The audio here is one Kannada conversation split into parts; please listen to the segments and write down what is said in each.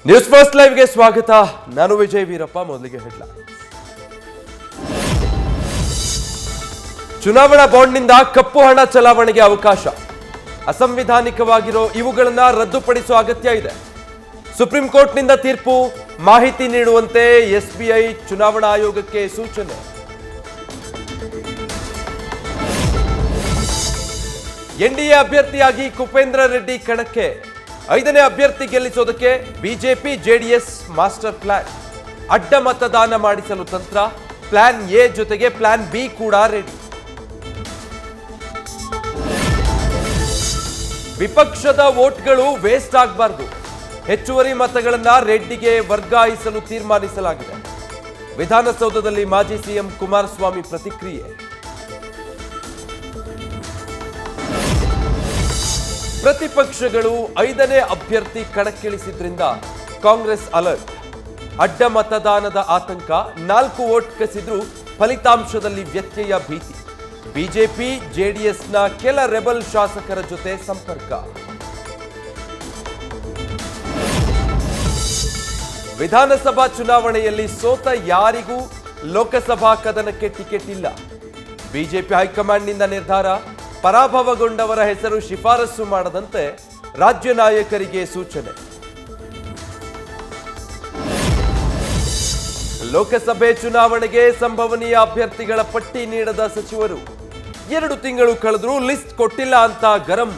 ನ್ಯೂಸ್ ಫಸ್ಟ್ ಲೈವ್ಗೆ ಸ್ವಾಗತ. ನಾನು ವಿಜಯ್ ವೀರಪ್ಪ. ಮೊದಲಿಗೆ ಹೆಡ್ಲೈನ್ಸ್. ಚುನಾವಣಾ ಬಾಂಡ್ನಿಂದ ಕಪ್ಪು ಹಣ ಚಲಾವಣೆಗೆ ಅವಕಾಶ. ಅಸಂವಿಧಾನಿಕವಾಗಿರೋ ಇವುಗಳನ್ನು ರದ್ದುಪಡಿಸುವ ಅಗತ್ಯ ಇದೆ. ಸುಪ್ರೀಂ ಕೋರ್ಟ್ನಿಂದ ತೀರ್ಪು. ಮಾಹಿತಿ ನೀಡುವಂತೆ ಎಸ್ಬಿಐ ಚುನಾವಣಾ ಆಯೋಗಕ್ಕೆ ಸೂಚನೆ. ಎನ್ಡಿಎ ಅಭ್ಯರ್ಥಿಯಾಗಿ ಕುಪೇಂದ್ರ ರೆಡ್ಡಿ ಕಣಕ್ಕೆ. 5ನೇ ಅಭ್ಯರ್ಥಿ ಗೆಲ್ಲಿಸೋದಕ್ಕೆ ಬಿಜೆಪಿ ಜೆಡಿಎಸ್ ಮಾಸ್ಟರ್ ಪ್ಲಾನ್. ಅಡ್ಡ ಮತದಾನ ಮಾಡಿಸಲು ತಂತ್ರ. ಪ್ಲಾನ್ ಎ ಜೊತೆಗೆ ಪ್ಲಾನ್ ಬಿ ಕೂಡ ರೆಡಿ. ವಿಪಕ್ಷದ ವೋಟ್ಗಳು ವೇಸ್ಟ್ ಆಗಬಾರದು. ಹೆಚ್ಚುವರಿ ಮತಗಳನ್ನ ರೆಡ್ಡಿಗೆ ವರ್ಗಾಯಿಸಲು ತೀರ್ಮಾನಿಸಲಾಗಿದೆ. ವಿಧಾನಸೌಧದಲ್ಲಿ ಮಾಜಿ ಸಿಎಂ ಕುಮಾರಸ್ವಾಮಿ ಪ್ರತಿಕ್ರಿಯೆ. ಪ್ರತಿಪಕ್ಷಗಳು 5ನೇ ಅಭ್ಯರ್ಥಿ ಕಣಕ್ಕಿಳಿಸಿದ್ರಿಂದ ಕಾಂಗ್ರೆಸ್ ಅಲರ್ಟ್. ಅಡ್ಡ ಮತದಾನದ ಆತಂಕ. 4 ವೋಟ್ ಕಸಿದ್ರೂ ಫಲಿತಾಂಶದಲ್ಲಿ ವ್ಯತ್ಯಯ ಭೀತಿ. ಬಿಜೆಪಿ ಜೆಡಿಎಸ್ನ ಕೆಲ ರೆಬಲ್ ಶಾಸಕರ ಜೊತೆ ಸಂಪರ್ಕ. ವಿಧಾನಸಭಾ ಚುನಾವಣೆಯಲ್ಲಿ ಸೋತ ಯಾರಿಗೂ ಲೋಕಸಭಾ ಕದನಕ್ಕೆ ಟಿಕೆಟ್ ಇಲ್ಲ. ಬಿಜೆಪಿ ಹೈಕಮಾಂಡ್ನಿಂದ ನಿರ್ಧಾರ. ಪರಾಭವಗೊಂಡವರ ಹೆಸರು ಶಿಫಾರಸು ಮಾಡದಂತೆ ರಾಜ್ಯ ನಾಯಕರಿಗೆ ಸೂಚನೆ. ಲೋಕಸಭೆ ಚುನಾವಣೆಗೆ ಸಂಭವನೀಯ ಅಭ್ಯರ್ಥಿಗಳ ಪಟ್ಟಿ ನೀಡದ ಸಚಿವರು. 2 ತಿಂಗಳು ಕಳೆದರೂ ಲಿಸ್ಟ್ ಕೊಟ್ಟಿಲ್ಲ ಅಂತ ಗರಂ.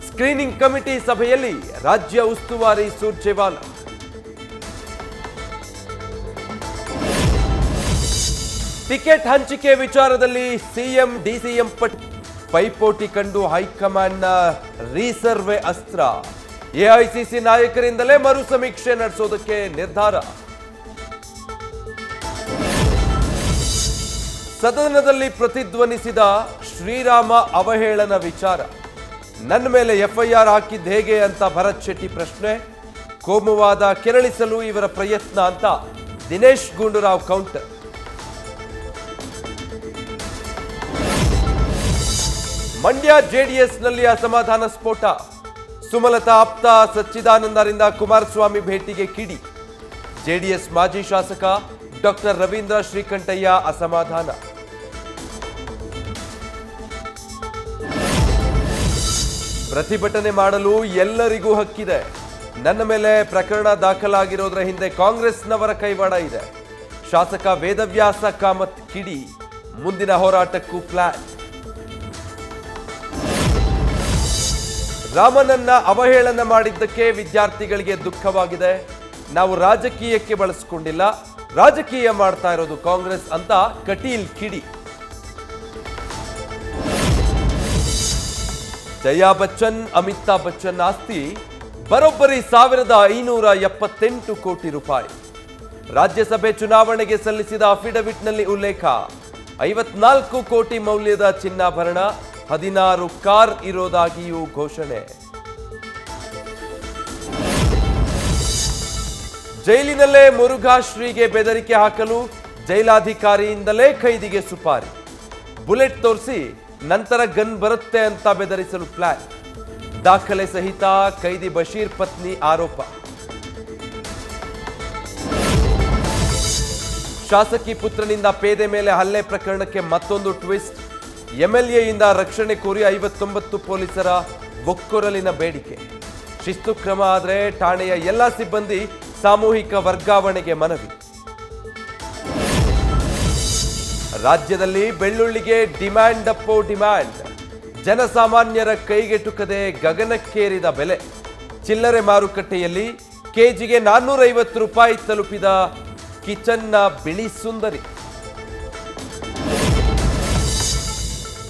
ಸ್ಕ್ರೀನಿಂಗ್ ಕಮಿಟಿ ಸಭೆಯಲ್ಲಿ ರಾಜ್ಯ ಉಸ್ತುವಾರಿ ಸುರ್ಜೇವಾಲಾ. ಟಿಕೆಟ್ ಹಂಚಿಕೆ ವಿಚಾರದಲ್ಲಿ ಸಿಎಂ ಡಿಸಿಎಂ ಪೈಪೋಟಿ ಕಂಡು ಹೈಕಮಾಂಡ್ನ ರೀಸರ್ವೆ ಅಸ್ತ್ರ. ಎಐಸಿಸಿ ನಾಯಕರಿಂದಲೇ ಮರು ಸಮೀಕ್ಷೆ ನಡೆಸೋದಕ್ಕೆ ನಿರ್ಧಾರ. ಸದನದಲ್ಲಿ ಪ್ರತಿಧ್ವನಿಸಿದ ಶ್ರೀರಾಮ ಅವಹೇಳನ ವಿಚಾರ. ನನ್ನ ಮೇಲೆ ಎಫ್ಐಆರ್ ಹಾಕಿದ್ದು ಹೇಗೆ ಅಂತ ಭರತ್ ಶೆಟ್ಟಿ ಪ್ರಶ್ನೆ. ಕೋಮುವಾದ ಕೆರಳಿಸಲು ಇವರ ಪ್ರಯತ್ನ ಅಂತ ದಿನೇಶ್ ಗುಂಡೂರಾವ್ ಕೌಂಟರ್. ಮಂಡ್ಯ ಜೆಡಿಎಸ್ನಲ್ಲಿ ಅಸಮಾಧಾನ ಸ್ಫೋಟ. ಸುಮಲತಾ ಆಪ್ತ ಸಚ್ಚಿದಾನಂದರಿಂದ ಕುಮಾರಸ್ವಾಮಿ ಭೇಟಿಗೆ ಕಿಡಿ. ಜೆಡಿಎಸ್ ಮಾಜಿ ಶಾಸಕ ಡಾಕ್ಟರ್ ರವೀಂದ್ರ ಶ್ರೀಕಂಠಯ್ಯ ಅಸಮಾಧಾನ. ಪ್ರತಿಭಟನೆ ಮಾಡಲು ಎಲ್ಲರಿಗೂ ಹಕ್ಕಿದೆ. ನನ್ನ ಮೇಲೆ ಪ್ರಕರಣ ದಾಖಲಾಗಿರೋದ್ರ ಹಿಂದೆ ಕಾಂಗ್ರೆಸ್ನವರ ಕೈವಾಡ ಇದೆ. ಶಾಸಕ ವೇದವ್ಯಾಸ ಕಾಮತ್ ಕಿಡಿ. ಮುಂದಿನ ಹೋರಾಟಕ್ಕೂ ಪ್ಲಾನ್. ರಾಮನನ್ನ ಅವಹೇಳನ ಮಾಡಿದ್ದಕ್ಕೆ ವಿದ್ಯಾರ್ಥಿಗಳಿಗೆ ದುಃಖವಾಗಿದೆ. ನಾವು ರಾಜಕೀಯಕ್ಕೆ ಬಳಸಿಕೊಂಡಿಲ್ಲ, ರಾಜಕೀಯ ಮಾಡ್ತಾ ಇರೋದು ಕಾಂಗ್ರೆಸ್ ಅಂತ ಕಟೀಲ್ ಕಿಡಿ. ಜಯಾ ಬಚ್ಚನ್ ಅಮಿತಾಬ್ ಬಚ್ಚನ್ ಆಸ್ತಿ ಬರೋಬ್ಬರಿ 1578 ಕೋಟಿ ರೂಪಾಯಿ. ರಾಜ್ಯಸಭೆ ಚುನಾವಣೆಗೆ ಸಲ್ಲಿಸಿದ ಅಫಿಡವಿಟ್ನಲ್ಲಿ ಉಲ್ಲೇಖ. 54 ಕೋಟಿ ಮೌಲ್ಯದ ಚಿನ್ನಾಭರಣ, 16 ಕಾರ್ ಇರೋದಾಗಿಯೂ ಘೋಷಣೆ. ಜೈಲಿನಲ್ಲೇ ಮುರುಘಾ ಶ್ರೀಗೆ ಬೆದರಿಕೆ ಹಾಕಲು ಜೈಲಾಧಿಕಾರಿಯಿಂದಲೇ ಖೈದಿಗೆ ಸುಪಾರಿ. ಬುಲೆಟ್ ತೋರಿಸಿ ನಂತರ ಗನ್ ಬರುತ್ತೆ ಅಂತ ಬೆದರಿಸಲು ಪ್ಲಾನ್. ದಾಖಲೆ ಸಹಿತ ಖೈದಿ ಬಶೀರ್ ಪತ್ನಿ ಆರೋಪ. ಶಾಸಕಿ ಪುತ್ರನಿಂದ ಪೇದೆ ಮೇಲೆ ಹಲ್ಲೆ ಪ್ರಕರಣಕ್ಕೆ ಮತ್ತೊಂದು ಟ್ವಿಸ್ಟ್. ಎಂಎಲ್ಎಯಿಂದ ರಕ್ಷಣೆ ಕೋರಿ 59 ಪೊಲೀಸರ ಒಕ್ಕೊರಲಿನ ಬೇಡಿಕೆ. ಶಿಸ್ತು ಕ್ರಮ ಆದರೆ ಠಾಣೆಯ ಎಲ್ಲ ಸಿಬ್ಬಂದಿ ಸಾಮೂಹಿಕ ವರ್ಗಾವಣೆಗೆ ಮನವಿ. ರಾಜ್ಯದಲ್ಲಿ ಬೆಳ್ಳುಳ್ಳಿಗೆ ಡಿಮ್ಯಾಂಡ್ ಅಪ್ಪೋ ಡಿಮ್ಯಾಂಡ್. ಜನಸಾಮಾನ್ಯರ ಕೈಗೆಟುಕದೆ ಗಗನಕ್ಕೇರಿದ ಬೆಲೆ. ಚಿಲ್ಲರೆ ಮಾರುಕಟ್ಟೆಯಲ್ಲಿ ಕೆಜಿಗೆ 450 ರೂಪಾಯಿ ತಲುಪಿದ ಕಿಚನ್ನ ಬಿಳಿ ಸುಂದರಿ.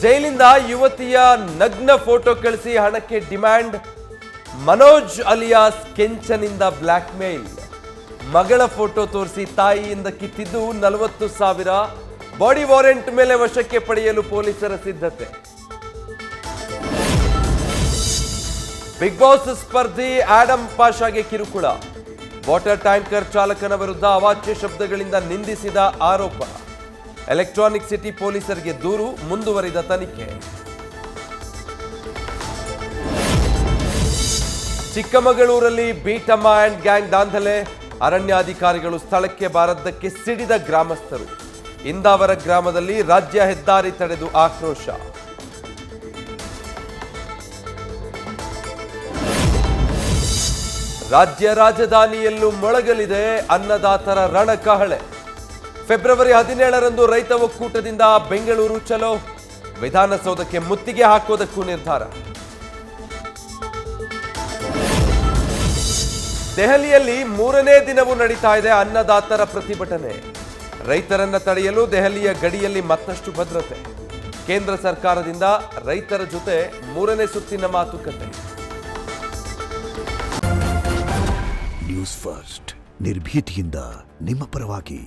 ಜೈಲಿಂದ ಯುವತಿಯ ನಗ್ನ ಫೋಟೋ ಕಳಿಸಿ ಹಣಕ್ಕೆ ಡಿಮ್ಯಾಂಡ್. ಮನೋಜ್ ಅಲಿಯಾಸ್ ಕೆಂಚನಿಂದ ಬ್ಲ್ಯಾಕ್ ಮೇಲ್. ಮಗಳ ಫೋಟೋ ತೋರಿಸಿ ತಾಯಿಯಿಂದ ಕಿತ್ತಿದ್ದು 40,000. ಬಾಡಿ ವಾರೆಂಟ್ ಮೇಲೆ ವಶಕ್ಕೆ ಪಡೆಯಲು ಪೊಲೀಸರ ಸಿದ್ಧತೆ. ಬಿಗ್ ಬಾಸ್ ಸ್ಪರ್ಧಿ ಆಡಮ್ ಪಾಷಾಗೆ ಕಿರುಕುಳ. ವಾಟರ್ ಟ್ಯಾಂಕರ್ ಚಾಲಕನ ವಿರುದ್ಧ ಅವಾಚ್ಯ ಶಬ್ದಗಳಿಂದ ನಿಂದಿಸಿದ ಆರೋಪ. ಎಲೆಕ್ಟ್ರಾನಿಕ್ ಸಿಟಿ ಪೊಲೀಸರಿಗೆ ದೂರು. ಮುಂದುವರಿದ ತನಿಖೆ. ಚಿಕ್ಕಮಗಳೂರಲ್ಲಿ ಬೀಟಮ್ಮ ಅಂಡ್ ಗ್ಯಾಂಗ್ ದಾಂಧಲೆ, ಅರಣ್ಯಾಧಿಕಾರಿಗಳು ಸ್ಥಳಕ್ಕೆ ಬಾರದ್ದಕ್ಕೆ ಸಿಡಿದ ಗ್ರಾಮಸ್ಥರು. ಇಂದಾವರ ಗ್ರಾಮದಲ್ಲಿ ರಾಜ್ಯ ಹೆದ್ದಾರಿ ತಡೆದು ಆಕ್ರೋಶ. ರಾಜ್ಯ ರಾಜಧಾನಿಯಲ್ಲೂ ಮೊಳಗಲಿದೆ ಅನ್ನದಾತರ ರಣಕಹಳೆ. ಫೆಬ್ರವರಿ 17ರಂದು ರೈತ ಒಕ್ಕೂಟದಿಂದ ಬೆಂಗಳೂರು ಚಲೋ, ವಿಧಾನಸೌಧಕ್ಕೆ ಮುತ್ತಿಗೆ ಹಾಕೋದಕ್ಕೂ ನಿರ್ಧಾರ. ದೆಹಲಿಯಲ್ಲಿ 3ನೇ ದಿನವೂ ನಡೀತಾ ಇದೆ ಅನ್ನದಾತರ ಪ್ರತಿಭಟನೆ. ರೈತರನ್ನ ತಡೆಯಲು ದೆಹಲಿಯ ಗಡಿಯಲ್ಲಿ ಮತ್ತಷ್ಟು ಭದ್ರತೆ. ಕೇಂದ್ರ ಸರ್ಕಾರದಿಂದ ರೈತರ ಜೊತೆ 3ನೇ ಸುತ್ತಿನ ಮಾತುಕತೆ. ನ್ಯೂಸ್ ಫಸ್ಟ್ ನಿರ್ಭೀತಿಯಿಂದ ನಿಮ್ಮ ಪರವಾಗಿ.